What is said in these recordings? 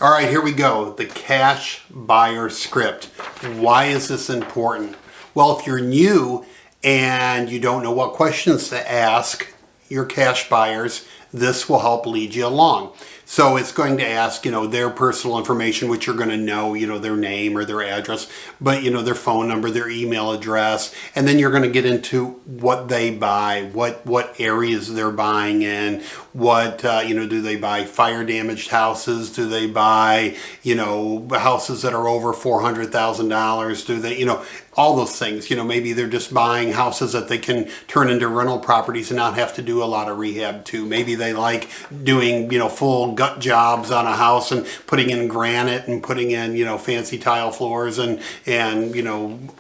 All right, here we go. The cash buyer script. Why is this important? Well, if you're new and you don't know what questions to ask your cash buyers, this will help lead you along. So it's going to ask, their personal information, which you're going to know, their name or their address, but, their phone number, their email address. And then you're going to get into what they buy, what areas they're buying in, what, do they buy fire damaged houses? Do they buy, houses that are over $400,000? Do they, all those things, maybe they're just buying houses that they can turn into rental properties and not have to do a lot of rehab to. Maybe they like doing, full gut jobs on a house and putting in granite and putting in, fancy tile floors and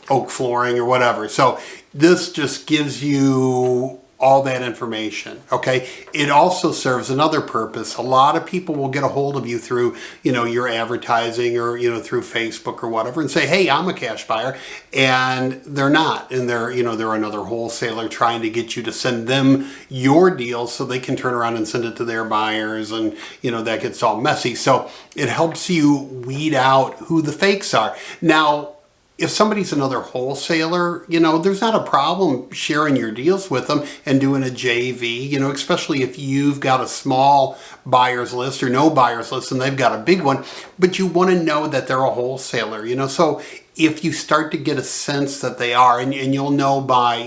oak flooring or whatever. So this just gives you all that information, okay? It also serves another purpose. A lot of people will get a hold of you through, your advertising or, through Facebook or whatever and say, hey, I'm a cash buyer, and they're not. And they're another wholesaler trying to get you to send them your deals so they can turn around and send it to their buyers, and, that gets all messy. So it helps you weed out who the fakes are. Now, if somebody's another wholesaler, there's not a problem sharing your deals with them and doing a JV, especially if you've got a small buyer's list or no buyer's list and they've got a big one, but you want to know that they're a wholesaler, so if you start to get a sense that they are, and you'll know by,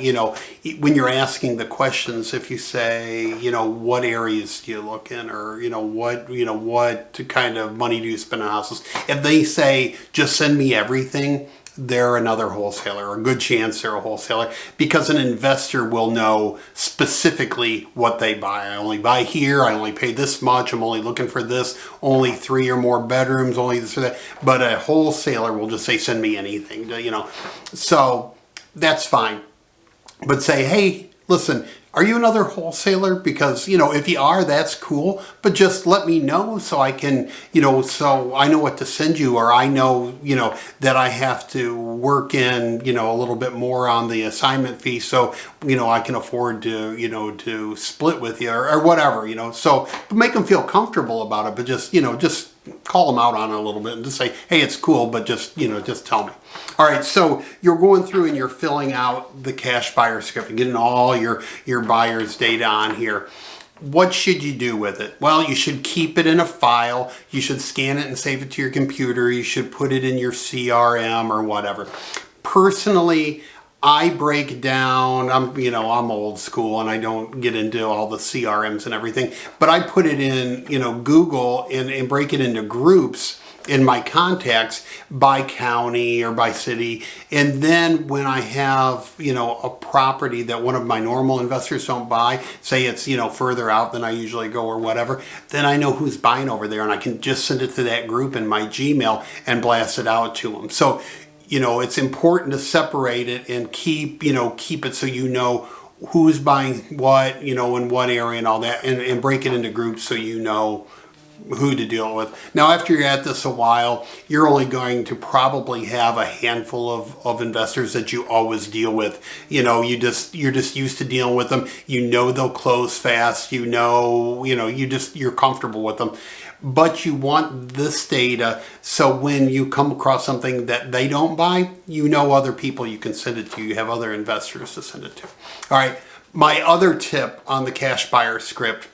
when you're asking the questions, if you say, what areas do you look in, or, what kind of money do you spend on houses? If they say, just send me everything, they're another wholesaler, a good chance they're a wholesaler, because an investor will know specifically what they buy. I only buy here, I only pay this much, I'm only looking for this, only 3 or more bedrooms, only this or that. But a wholesaler will just say, send me anything, So that's fine. But say, hey, listen, are you another wholesaler? Because, if you are, that's cool. But just let me know so I can, so I know what to send you, or I know, that I have to work in, a little bit more on the assignment fee. So, I can afford to, to split with you or whatever, So make them feel comfortable about it. But just call them out on it a little bit and just say, hey, it's cool, but just tell me. All right, so you're going through and you're filling out the cash buyer script and getting all your buyer's data on here. What should you do with it? Well, you should keep it in a file. You should scan it and save it to your computer. You should put it in your CRM or whatever. Personally, I break down, I'm old school and I don't get into all the CRMs and everything, but I put it in, Google and break it into groups in my contacts by county or by city. And then when I have, a property that one of my normal investors don't buy, say it's, further out than I usually go or whatever, then I know who's buying over there and I can just send it to that group in my Gmail and blast it out to them. So, it's important to separate it and keep it so who's buying what, in what area and all that, and break it into groups so who to deal with. Now, after you're at this a while, you're only going to probably have a handful of investors that you always deal with. You're just used to dealing with them. They'll close fast. You're comfortable with them. But you want this data so when you come across something that they don't buy, other people you can send it to. You have other investors to send it to. All right. My other tip on the cash buyer script: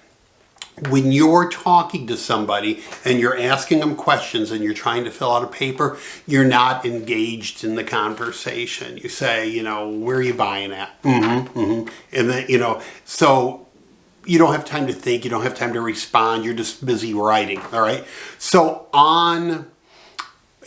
when you're talking to somebody and you're asking them questions and you're trying to fill out a paper, you're not engaged in the conversation. You say, where are you buying at? And then, so you don't have time to think. You don't have time to respond. You're just busy writing. All right. So on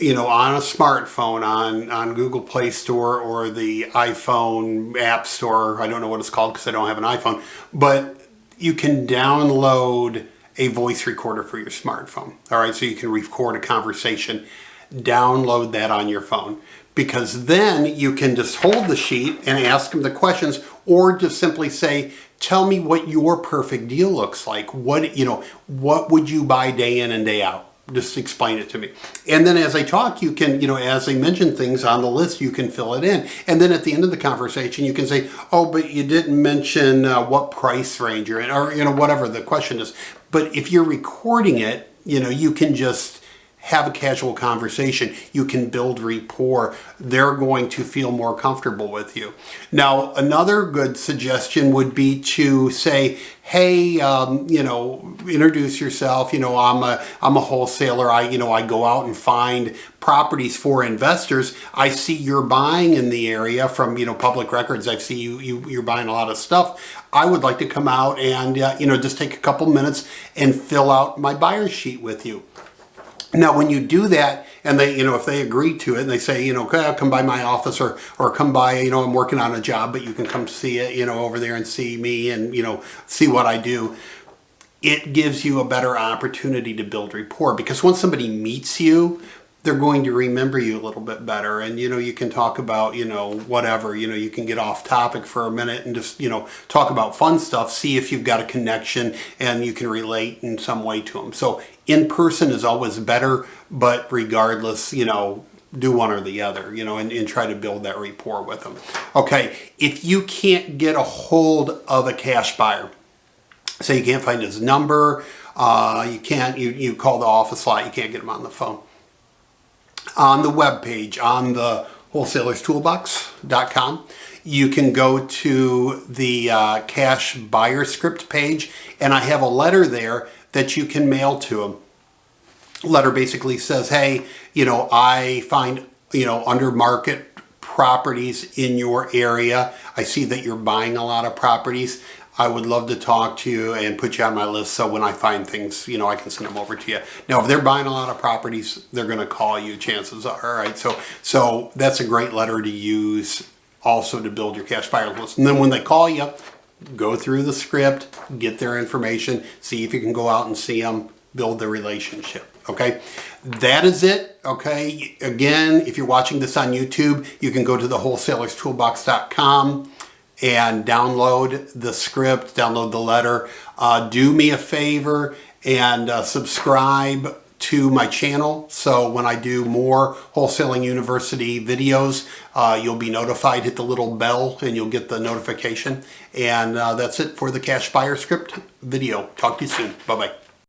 a smartphone, on Google Play Store or the iPhone App Store, I don't know what it's called because I don't have an iPhone, but you can download a voice recorder for your smartphone. All right, so you can record a conversation. Download that on your phone, because then you can just hold the sheet and ask them the questions, or just simply say, tell me what your perfect deal looks like. What would you buy day in and day out? Just explain it to me. And then as I talk, you can, as I mention things on the list, you can fill it in. And then at the end of the conversation, you can say, oh, but you didn't mention what price range you're in, or, whatever the question is. But if you're recording it, you can just have a casual conversation. You can build rapport. They're going to feel more comfortable with you. Now, another good suggestion would be to say, hey, introduce yourself. I'm a wholesaler. I go out and find properties for investors. I see you're buying in the area from, public records. I see you're buying a lot of stuff. I would like to come out and, just take a couple minutes and fill out my buyer's sheet with you. Now, when you do that, and they, if they agree to it, and they say, okay, come by my office, or come by, I'm working on a job, but you can come see it, over there and see me, and see what I do. It gives you a better opportunity to build rapport, because once somebody meets you, they're going to remember you a little bit better, and you can talk about whatever, you can get off topic for a minute and just talk about fun stuff, see if you've got a connection and you can relate in some way to them. So in person is always better, but regardless, do one or the other, and try to build that rapport with them. Okay, if you can't get a hold of a cash buyer, say you can't find his number, you call the office line, you can't get him on the phone. On the webpage, on the wholesalerstoolbox.com, you can go to the cash buyer script page, and I have a letter there that you can mail to them. Letter basically says, hey, I find, under market properties in your area. I see that you're buying a lot of properties. I would love to talk to you and put you on my list, so when I find things, I can send them over to you. Now, if they're buying a lot of properties, they're going to call you, chances are, all right? So that's a great letter to use also to build your cash buyer list. And then when they call you, go through the script, get their information, see if you can go out and see them, build the relationship, okay? That is it, okay? Again, if you're watching this on YouTube, you can go to the wholesalerstoolbox.com and download the script, download the letter. Do me a favor and subscribe to my channel, so when I do more Wholesaling University videos, you'll be notified. Hit the little bell and you'll get the notification. And that's it for the Cash Buyer Script video. Talk to you soon. Bye-bye.